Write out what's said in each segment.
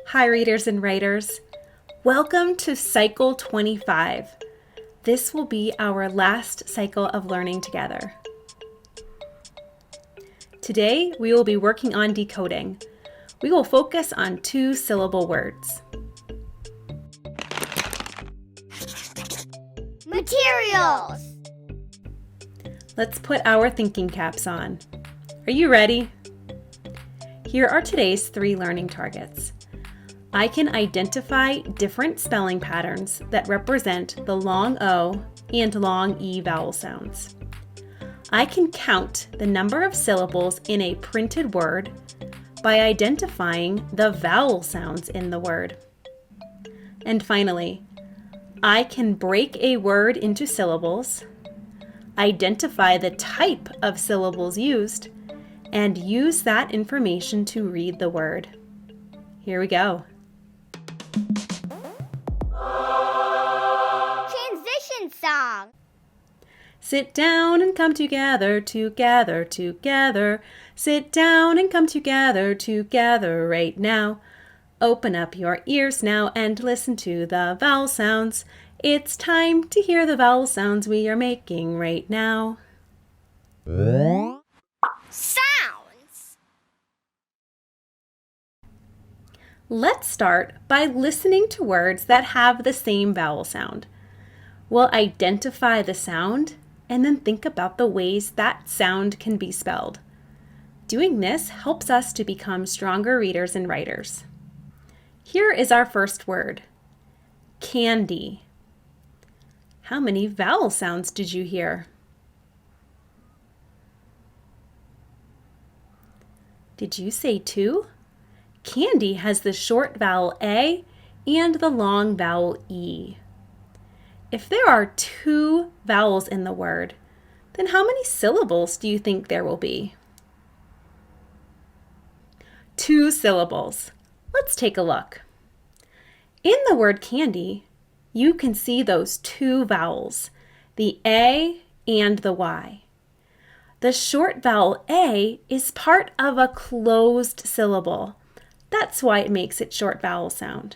Hi, readers and writers. Welcome to Cycle 25. This will be our last cycle of learning together. Today, we will be working on decoding. We will focus on 2-syllable words. Materials! Let's put our thinking caps on. Are you ready? Here are today's 3 learning targets. I can identify different spelling patterns that represent the long O and long E vowel sounds. I can count the number of syllables in a printed word by identifying the vowel sounds in the word. And finally, I can break a word into syllables, identify the type of syllables used, and use that information to read the word. Here we go. Transition song. Sit down and come together, together, together. Sit down and come together, together right now. Open up your ears now and listen to the vowel sounds. It's time to hear the vowel sounds we are making right now. Sounds. Let's start by listening to words that have the same vowel sound. We'll identify the sound and then think about the ways that sound can be spelled. Doing this helps us to become stronger readers and writers. Here is our first word, candy. How many vowel sounds did you hear? Did you say 2? Candy has the short vowel A and the long vowel E. If there are 2 vowels in the word, then how many syllables do you think there will be? 2 syllables. Let's take a look. In the word candy, you can see those 2 vowels, the A and the Y. The short vowel A is part of a closed syllable. That's why it makes its short vowel sound.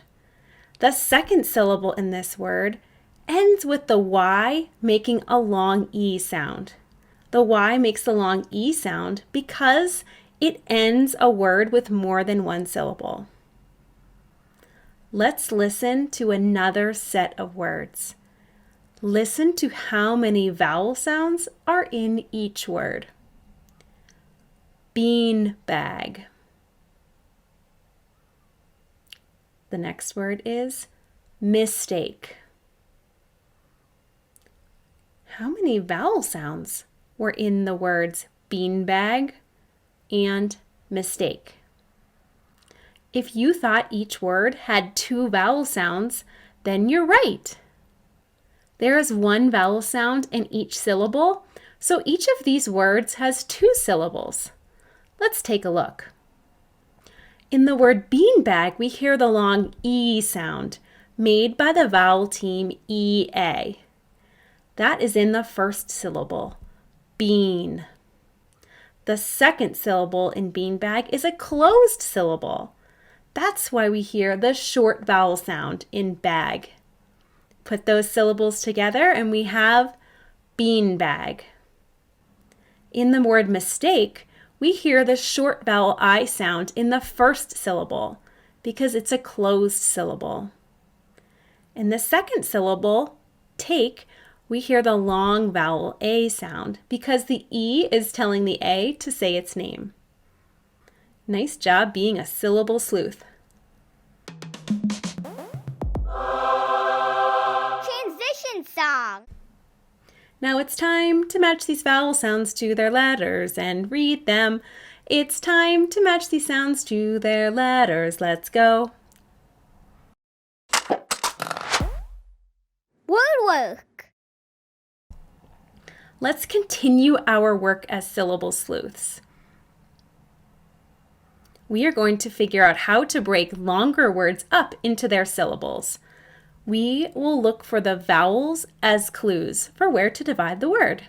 The second syllable in this word ends with the Y making a long E sound. The Y makes the long E sound because it ends a word with more than 1 syllable. Let's listen to another set of words. Listen to how many vowel sounds are in each word. Beanbag. The next word is mistake. How many vowel sounds were in the words beanbag and mistake? If you thought each word had 2 vowel sounds, then you're right. There is 1 vowel sound in each syllable, so each of these words has 2 syllables. Let's take a look. In the word beanbag, we hear the long E sound made by the vowel team EA. That is in the first syllable, bean. The second syllable in beanbag is a closed syllable. That's why we hear the short vowel sound in bag. Put those syllables together and we have beanbag. In the word mistake, we hear the short vowel I sound in the first syllable because it's a closed syllable. In the second syllable, take, we hear the long vowel A sound because the E is telling the A to say its name. Nice job being a syllable sleuth. Transition song. Now it's time to match these vowel sounds to their letters and read them. It's time to match these sounds to their letters. Let's go. Wordwork. Let's continue our work as syllable sleuths. We are going to figure out how to break longer words up into their syllables. We will look for the vowels as clues for where to divide the word.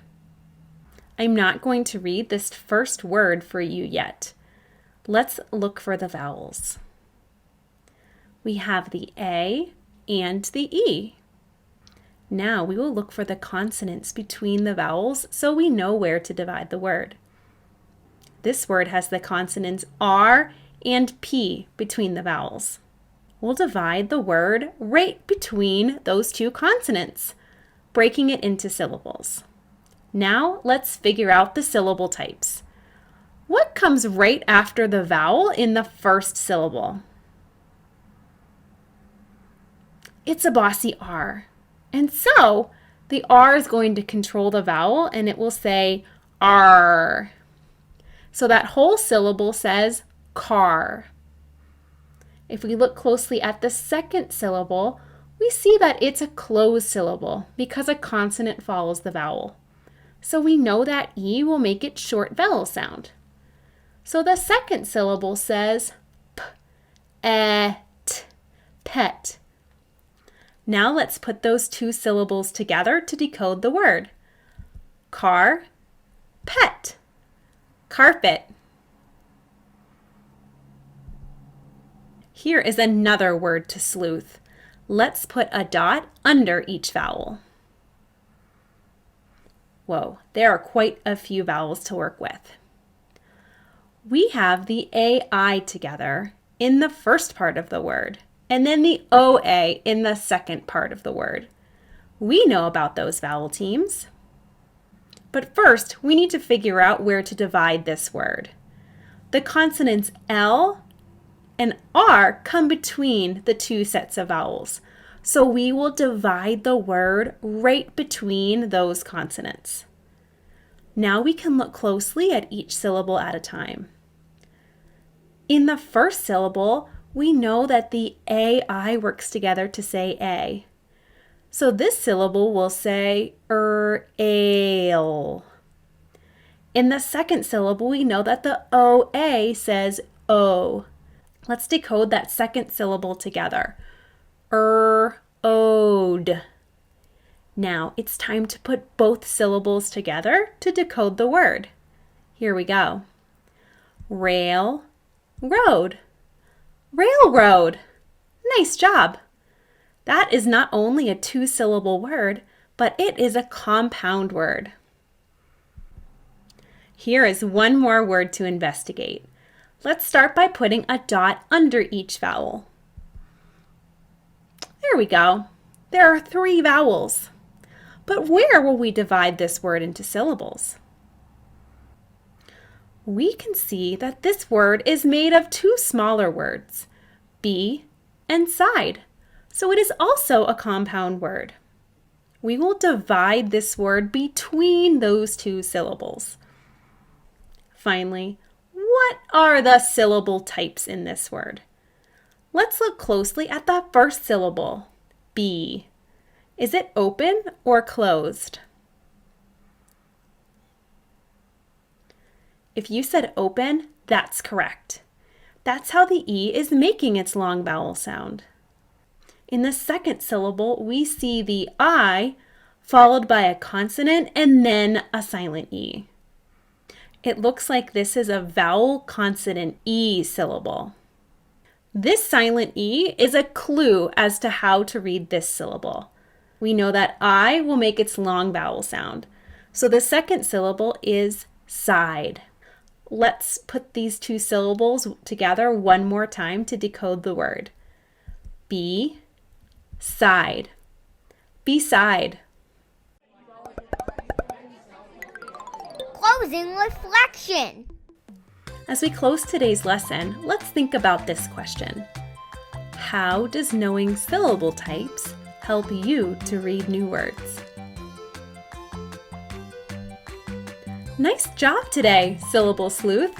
I'm not going to read this first word for you yet. Let's look for the vowels. We have the A and the E. Now we will look for the consonants between the vowels so we know where to divide the word. This word has the consonants R and P between the vowels. We'll divide the word right between those two consonants, breaking it into syllables. Now let's figure out the syllable types. What comes right after the vowel in the first syllable? It's a bossy R. And so the R is going to control the vowel and it will say R. So that whole syllable says car. If we look closely at the second syllable, we see that it's a closed syllable because a consonant follows the vowel. So we know that E will make it short vowel sound. So the second syllable says p-et, pet. Now let's put those two syllables together to decode the word. Car, pet, carpet. Here is another word to sleuth. Let's put a dot under each vowel. Whoa, there are quite a few vowels to work with. We have the AI together in the first part of the word, and then the OA in the second part of the word. We know about those vowel teams. But first, we need to figure out where to divide this word. The consonants L and R come between the two sets of vowels, so we will divide the word right between those consonants. Now we can look closely at each syllable at a time. In the first syllable, we know that the AI works together to say A. So this syllable will say ale. In the second syllable, we know that the OA says O. Let's decode that second syllable together. Ode. Now it's time to put both syllables together to decode the word. Here we go. Rail, road. Railroad. Nice job. That is not only a two-syllable word, but it is a compound word. Here is one more word to investigate. Let's start by putting a dot under each vowel. There we go. There are 3 vowels. But where will we divide this word into syllables? We can see that this word is made of 2 smaller words, be and side. So it is also a compound word. We will divide this word between those 2 syllables. Finally, what are the syllable types in this word? Let's look closely at the first syllable, be. Is it open or closed? If you said open, that's correct. That's how the E is making its long vowel sound. In the second syllable, we see the I followed by a consonant and then a silent E. It looks like this is a vowel consonant E syllable. This silent E is a clue as to how to read this syllable. We know that I will make its long vowel sound. So the second syllable is side. Let's put these 2 syllables together one more time to decode the word. Be, side. Beside. Closing reflection. As we close today's lesson, let's think about this question. How does knowing syllable types help you to read new words? Nice job today, Syllable Sleuth!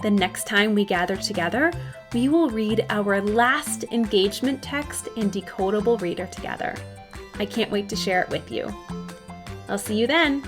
The next time we gather together, we will read our last engagement text and decodable reader together. I can't wait to share it with you. I'll see you then!